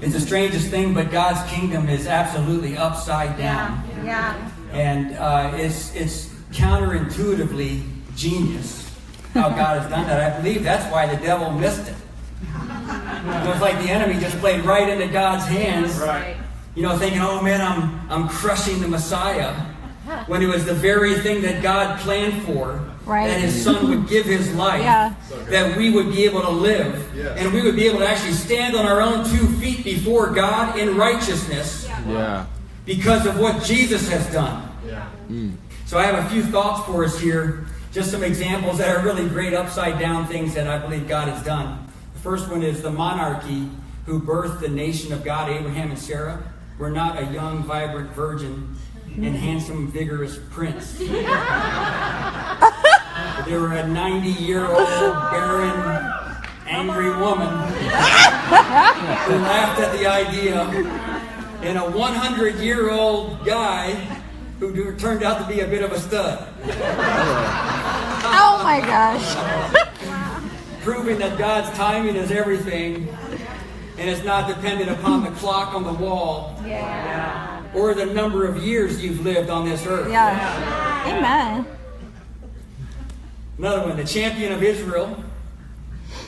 It's the strangest thing, but God's kingdom is absolutely upside down. Yeah. And it's counterintuitively genius how God has done that. I believe that's why the devil missed it. It was like the enemy just played right into God's hands. Right. You know, thinking, oh man, I'm crushing the Messiah. When it was the very thing that God planned for. Right. That his son would give his life. Yeah. That we would be able to live. Yes. And we would be able to actually stand on our own 2 feet before God in righteousness. Yeah. Because of what Jesus has done. Yeah. So I have a few thoughts for us here. Just some examples that are really great upside down things that I believe God has done. The first one is the monarchy who birthed the nation of God, Abraham and Sarah, were not a young, vibrant virgin and handsome, vigorous prince. They were a 90-year-old, barren, angry woman who laughed at the idea, and a 100-year-old guy who turned out to be a bit of a stud. Oh my gosh. Proving that God's timing is everything, and it's not dependent upon the clock on the wall. Yeah. Or the number of years you've lived on this earth. Yeah. Amen. Another one, the champion of Israel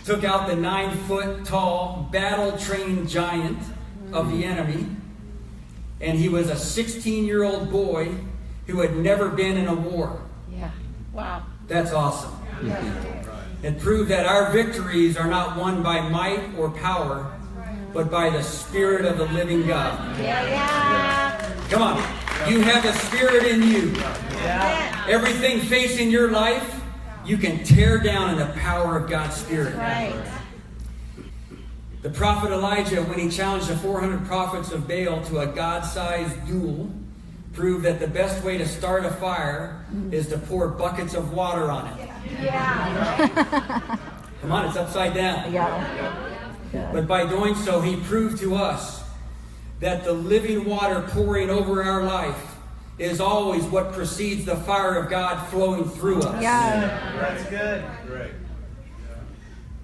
took out the 9-foot-tall, battle-trained giant of the enemy, and he was a 16-year-old boy who had never been in a war. Yeah. Wow. That's awesome. It proved that our victories are not won by might or power, but by the Spirit of the living God. Come on. You have the Spirit in you. Everything facing your life, you can tear down in the power of God's Spirit. Right. The prophet Elijah, when he challenged the 400 prophets of Baal to a God-sized duel, proved that the best way to start a fire is to pour buckets of water on it. Come on, it's upside down. Yeah. But by doing so, he proved to us that the living water pouring over our life is always what precedes the fire of God flowing through us. Yeah. That's good. Great.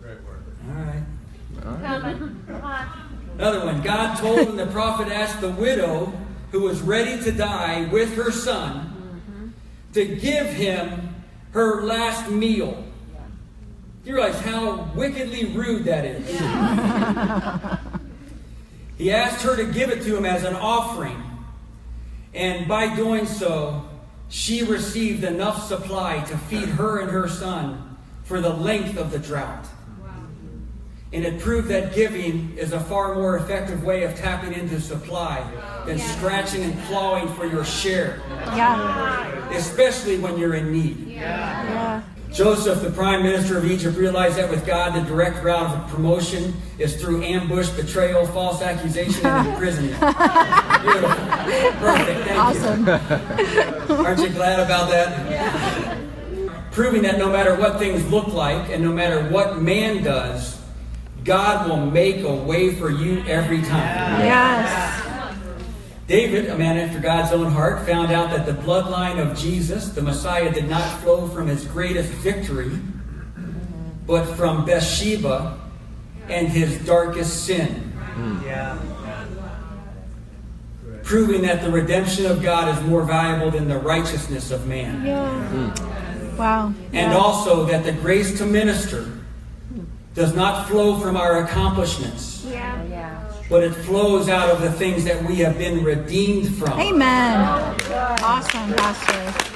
Great work. All right. Another one. God told him, the prophet asked the widow who was ready to die with her son to give him her last meal. Do you realize how wickedly rude that is? He asked her to give it to him as an offering. And by doing so, she received enough supply to feed her and her son for the length of the drought. And it proved that giving is a far more effective way of tapping into supply than scratching and clawing for your share. Yeah. Especially when you're in need. Yeah. Joseph, the prime minister of Egypt, realized that with God, the direct route of promotion is through ambush, betrayal, false accusation, and imprisonment. Beautiful. Perfect. Thank Awesome. you. Aren't you glad about that? Yeah. Proving that no matter what things look like and no matter what man does, God will make a way for you every time. Yes. David, a man after God's own heart, found out that the bloodline of Jesus, the Messiah, did not flow from his greatest victory, but from Bathsheba and his darkest sin. Proving that the redemption of God is more valuable than the righteousness of man. Yeah. Wow. And also that the grace to minister does not flow from our accomplishments. Yeah. But it flows out of the things that we have been redeemed from. Amen. Awesome, Pastor.